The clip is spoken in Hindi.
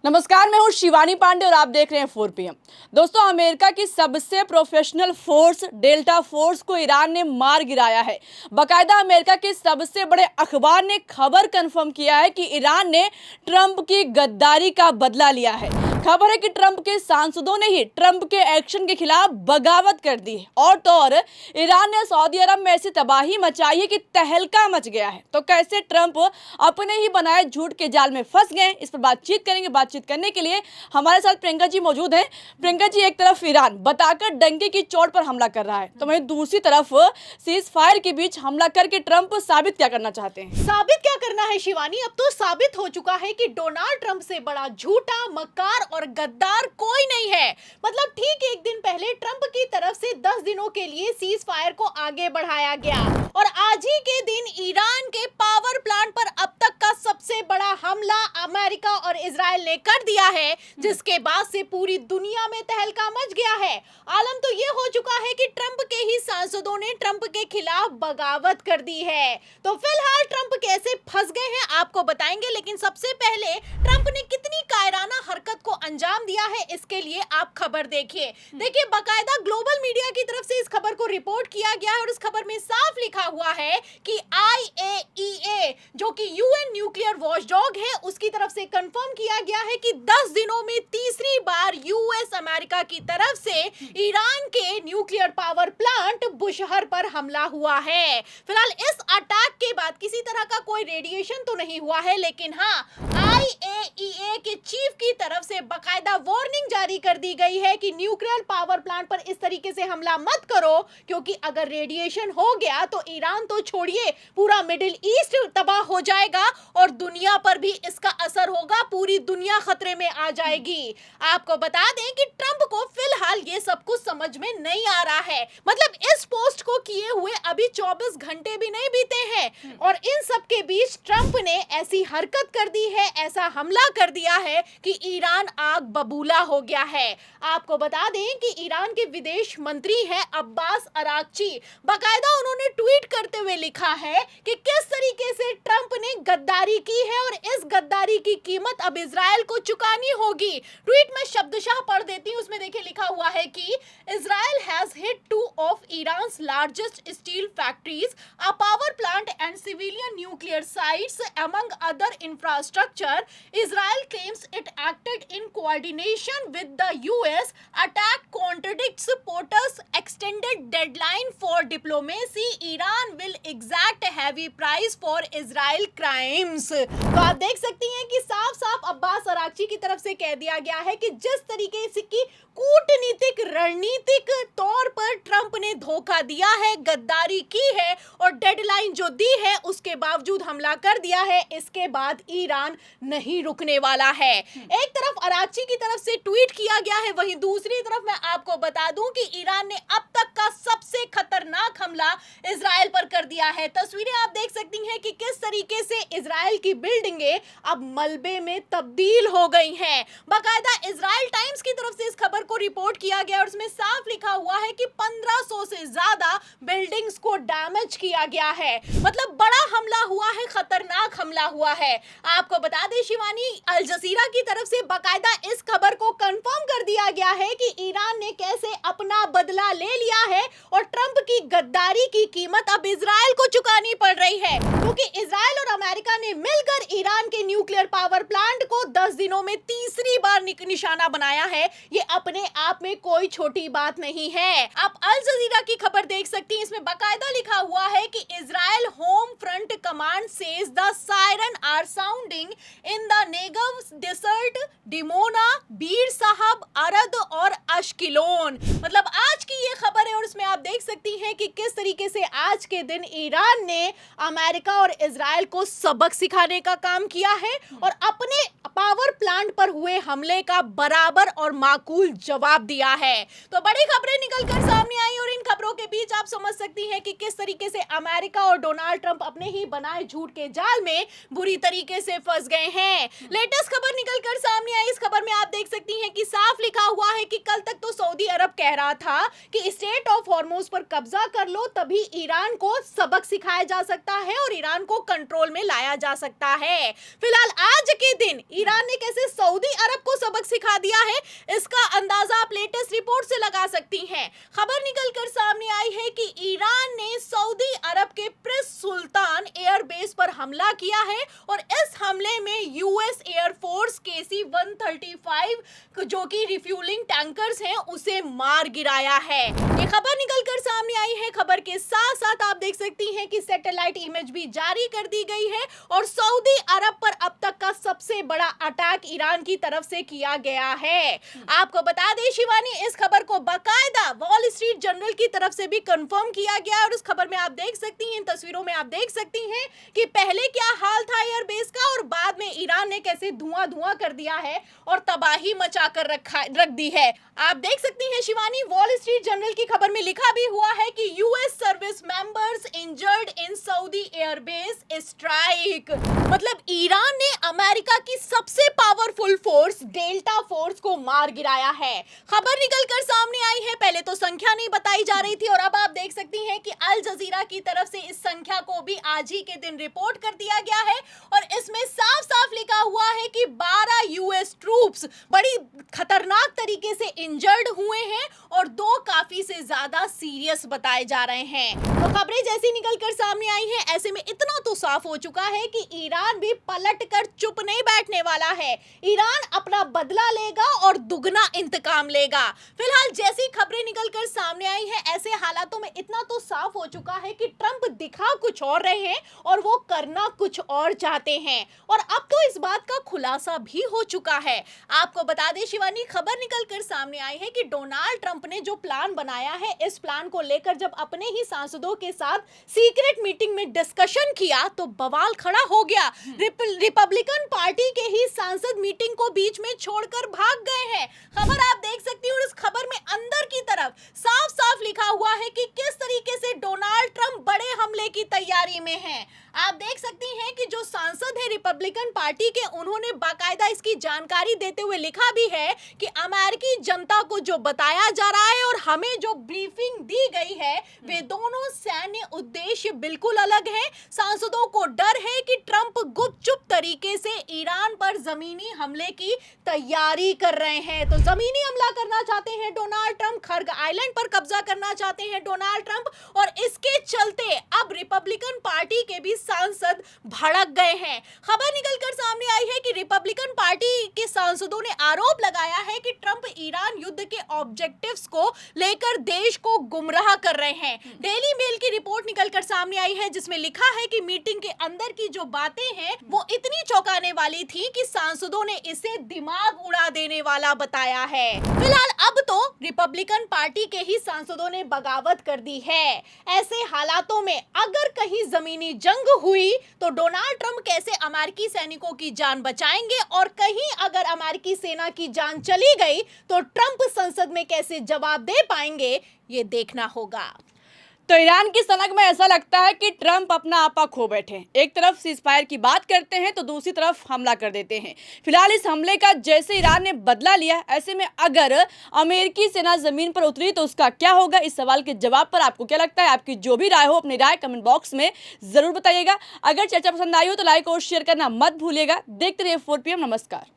नमस्कार, मैं हूं शिवानी पांडे और आप देख रहे हैं 4 PM। दोस्तों, अमेरिका की सबसे प्रोफेशनल फोर्स डेल्टा फोर्स को ईरान ने मार गिराया है। बाकायदा अमेरिका के सबसे बड़े अखबार ने खबर कंफर्म किया है कि ईरान ने ट्रंप की गद्दारी का बदला लिया है। खबर है कि ट्रंप के सांसदों ने ही ट्रंप के एक्शन के खिलाफ बगावत कर दी है और तो और ईरान ने सऊदी अरब में ऐसी तबाही मचाई है कि तहलका मच गया है। तो कैसे ट्रंप अपने ही बनाए झूठ के जाल में फंस गए, इस पर बातचीत करेंगे। बातचीत करने के लिए हमारे साथ प्रियंका जी मौजूद हैं। प्रियंका जी, एक तरफ ईरान बताकर डंके की चोट पर हमला कर रहा है, तो वहीं दूसरी तरफ सीज फायर के बीच हमला करके ट्रंप साबित क्या करना चाहते हैं? साबित क्या करना है शिवानी, अब तो साबित हो चुका है कि डोनाल्ड ट्रंप से बड़ा झूठा, मक्कार और गद्दार कोई नहीं है। मतलब ठीक एक दिन पहले ट्रंप की तरफ से 10 दिनों के लिए सीज फायर को आगे बढ़ाया गया और आज ही के दिन ईरान के पावर प्लांट पर अब तक का सबसे बड़ा हमला अमेरिका और इजराइल ने कर दिया है, जिसके बाद से पूरी दुनिया में तहलका मच गया है। आलम तो ये हो चुका है कि ट्रंप के ही सांसदों ने ट्रंप के खिलाफ बगावत कर दी है। तो फिलहाल ट्रंप कैसे फंस गए हैं आपको बताएंगे, लेकिन सबसे पहले ट्रंप ने कितनी कायराना हरकत को अंजाम दिया है इसके लिए आप खबर देखिए। बाकायदा ग्लोबल मीडिया की तरफ से इस खबर को रिपोर्ट किया गया है और इस खबर में साफ लिखा हुआ है कि IAEA, जो कि यूएन न्यूक्लियर वॉचडॉग है, उसकी तरफ से कंफर्म किया गया है कि 10 दिनों में तीसरी बार यूएस अमेरिका की तरफ से ईरान के न्यूक्लियर पावर प्लांट बुशहर पर हमला हुआ है। फिलहाल इस अटैक के बाद किसी तरह का कोई रेडिएशन तो नहीं हुआ है, लेकिन हाँ, IAEA के चीफ की तरफ से बकायदा वार्निंग जारी कर दी गई है कि न्यूक्लियर पावर प्लांट पर इस तरीके से हमला मत करो, क्योंकि अगर रेडिएशन हो गया तो ईरान तो छोड़िए, पूरा मिडिल ईस्ट तबाह हो जाएगा और दुनिया पर भी इसका असर होगा, पूरी दुनिया खतरे में आ जाएगी। आपको बता दें कि ट्रंप को फिलहाल ये सब कुछ समझ में नहीं आ रहा है। मतलब इस पोस्ट को किए हुए अभी 24 घंटे भी नहीं बीते हैं और इन सब के बीच ट्रंप ने ऐसी हरकत कर दी है, ऐसा हमला कर दिया है कि ईरान आग बबूला हो गया है। आपको बता दें कि ईरान के विदेश मंत्री हैं अब्बास अरागची, बाकायदा उन्होंने ट्वीट करते हुए लिखा है कि किस तरीके से ट्रंप ने गद्दारी की है और इस गद्दारी की कीमत अब इजराइल को चुकानी होगी। ट्वीट में शब्दशः पढ़ देती हूं, उसमें देखिए लिखा हुआ है कि Israel has hit 2 of Iran's largest steel factories, a power plant and civilian nuclear sites among other infrastructure. Israel claims it acted in coordination with the US. Attack contradicts POTUS extended deadline for diplomacy. Iran will exact heavy price for Israel crimes. तो आप देख सकती हैं कि साफ साफ अब्बास अरागची की तरफ से कह दिया गया है कि जिस तरीके से की कूटनीतिक रणनीतिक तौर पर ट्रंप ने धोखा दिया है, गद्दारी की है और डेडलाइन जो दी है उसके बावजूद हमला कर दिया है, इसके बाद ईरान नहीं रुकने वाला है। एक तरफ अरागची की तरफ से ट्वीट किया गया है, वहीं दूसरी तरफ मैं आपको बता दूं कि ईरान ने अब तक का सबसे खतरनाक हमला इजराइल पर कर दिया है। तस्वीरें आप देख सकती हैं कि किस तरीके से इजराइल की बिल्डिंगें अब मलबे में तब्दील हो गई हैं। बाकायदा इजराइल टाइम्स की तरफ से इस खबर को रिपोर्ट किया गया और उसमें साफ लिखा हुआ है कि 1500 से ज्यादा बिल्डिंग्स को डैमेज किया गया है। मतलब बड़ा हमला हुआ है, खतरनाक हमला हुआ है। आपको बता दें शिवानी, अल जजीरा की तरफ से बाकायदा इस खबर को कंफर्म कर दिया गया है कि ईरान ने कैसे अपना बदला ले लिया है और ट्रंप की गद्दारी की कीमत अब इजराइल को चुकानी पड़ रही है, क्योंकि इजराइल और अमेरिका ने मिलकर ईरान के न्यूक्लियर पावर प्लांट को 10 दिनों में तीसरी बार निशाना बनाया है। ये अपने आप में कोई छोटी बात नहीं है। आप अल जजीरा की खबर देख सकती हैं, इसमें बाकायदा लिखा हुआ है कि Israel home front command says the siren are sounding in the Negev desert, Dimona, Beersheba, Arad और अश्किलोन। मतलब आज की ये खबर है और इसमें आप देख सकती हैं कि किस तरीके से आज के दिन ईरान ने अमेरिका और इजराइल को सबक सिखाने का काम किया है और अपने पावर प्लांट पर हुए हमले का बराबर और माकूल जवाब दिया है। तो बड़ी खबरें निकलकर सामने आई और इन खबरों के बीच आप समझ सकती हैं कि किस तरीके से अमेरिका और डोनाल्ड ट्रंप अपने ही बनाए झूठ के जाल में बुरी तरीके से फंस गए हैं। लेटेस्ट खबर निकलकर सामने आई, इस खबर में आप देख सकती हैं कि साफ लिखा हुआ है कि कल तक तो सऊदी अरब कह रहा था कि स्ट्रेट ऑफ हॉर्मुज पर कब्जा कर लो, तभी ईरान को सबक सिखाया जा सकता है और ईरान को कंट्रोल में लाया जा सकता है। फिलहाल आज के दिन ईरान ने कैसे सऊदी अरब को सबक सिखा दिया है, इसका अंदाजा आप लेटेस्ट रिपोर्ट से लगा सकती हैं। खबर निकलकर सामने आई है कि ईरान ने सऊदी अरब के प्रिंस सुल्तान एयरबेस पर हमला किया है और इस हमले में यूएस एयरफोर्स KC-135 जो कि रिफ्यूलिंग टैंकर्स हैं उसे मार गिराया है। ये खबर निकलकर सामने आई है। खबर के साथ साथ आप देख सकती हैं कि सैटेलाइट इमेज भी जारी कर दी गई है और सऊदी अरब पर अब तक का सबसे बड़ा अटैक ईरान की तरफ से किया गया है। आपको बता दें शिवानी, इस खबर को बाकायदा वॉल स्ट्रीट जर्नल की तरफ से भी कंफर्म किया गया और उस खबर में आप देख सकती हैं, इन तस्वीरों में आप देख सकती हैं कि पहले क्या हाल था एयरबेस का और बाद में ईरान ने कैसे धुआं कर दिया है और तबाही मचा कर रख दी है। आप देख सकती हैं शिवानी, वॉल स्ट्रीट जर्नल की खबर में लिखा भी हुआ है कि US service members injured in Saudi airbase strike. मतलब ईरान ने अमेरिका की सबसे पावरफुल फोर्स डेल्टा फोर्स को मार गिराया है। खबर निकलकर सामने आई है। पहले तो संख्या नहीं बताई जा रही थी और अब आप देख सकती हैं कि अल जजीरा की तरफ से इस संख्या को भी आज ही के दिन रिपोर्ट कर दिया गया है और इसमें साफ साफ लिखा हुआ है कि 12 यूएस ट्रूप्स बड़ी खतरनाक तरीके से इंजर्ड हुए हैं और 2 काफी से ज्यादा सीरियस बताए जा रहे हैं। तो खबरें जैसी निकलकर सामने आई हैं, ऐसे में इतना तो साफ हो चुका है कि ईरान भी पलटकर चुप नहीं बैठने वाला है। ईरान अपना बदला लेगा और दुगना इंतकाम लेगा। फिलहाल जैसी खबरें निकलकर सामने आई हैं, ऐसे हालातों में इतना तो साफ हो चुका है कि ट्रंप दिखा कुछ और रहे हैं और वो करना कुछ और चाहते हैं और अब तो इस बात का खुलासा भी हो चुका है। आपको बता दें शिवानी, खबर निकलकर सामने आई है कि डोनाल्ड ट्रंप ने जो प्लान बनाया है, इस प्लान को लेकर जब अपने ही सांसदों के साथ सीक्रेट मीटिंग में डिस्कशन किया तो बवाल खड़ा हो गया। रिपब्लिकन पार्टी के ही सांसद मीटिंग को बीच में छोड़कर भाग गए हैं। खबर आप देख सकती हैं और इस खबर में अंदर की तरफ साफ साफ लिखा हुआ है कि किस तरीके से डोनाल्ड ट्रंप बड़े हमले की तैयारी में हैं। आप देख सकती हैं कि जो सांसद है रिपब्लिकन पार्टी के, उन्होंने बाकायदा इसकी जानकारी देते हुए लिखा भी है कि अमेरिकी जनता को जो बताया जा रहा है और हमें जो ब्रीफिंग दी गई है वे दोनों सैन्य उद्देश्य बिल्कुल अलग हैं। सांसदों को डर है कि ट्रंप गुपचुप तरीके से ईरान पर जमीनी हमले की तैयारी कर रहे हैं। तो जमीनी हमला करना चाहते हैं डोनाल्ड ट्रंप, खर्ग आइलैंड पर कब्जा करना चाहते हैं डोनाल्ड ट्रंप और इसके चलते अब रिपब्लिकन पार्टी के भी सांसद भड़क गए हैं। खबर निकलकर सामने आई है कि रिपब्लिकन पार्टी के सांसदों ने आरोप लगाया है कि ट्रंप ईरान युद्ध के ऑब्जेक्टिव्स को लेकर देश को गुमराह कर रहे हैं। डेली मेल की रिपोर्ट निकलकर सामने आई है जिसमें लिखा है कि मीटिंग के अंदर की जो बातें हैं वो इतनी चौंकाने वाली थी कि सांसदों ने इसे दिमाग उड़ा देने वाला बताया है। फिलहाल अब तो रिपब्लिकन पार्टी के ही सांसदों ने बगावत कर दी है। ऐसे हालातों में अगर कहीं जमीनी जंग हुई तो डोनाल्ड ट्रंप कैसे अमेरिकी सैनिकों की जान बचाएंगे और कहीं अगर अमेरिकी सेना की जान चली गई तो ट्रंप संसद में कैसे जवाब दे पाएंगे, ये देखना होगा। तो ईरान की सनक में ऐसा लगता है कि ट्रंप अपना आपा खो बैठे। एक तरफ सीजफायर की बात करते हैं तो दूसरी तरफ हमला कर देते हैं। फिलहाल इस हमले का जैसे ईरान ने बदला लिया, ऐसे में अगर अमेरिकी सेना जमीन पर उतरी तो उसका क्या होगा? इस सवाल के जवाब पर आपको क्या लगता है? आपकी जो भी राय हो अपनी राय कमेंट बॉक्स में जरूर बताइएगा। अगर चर्चा पसंद आई हो तो लाइक और शेयर करना मत भूलिएगा। देखते रहिए 4 PM। नमस्कार।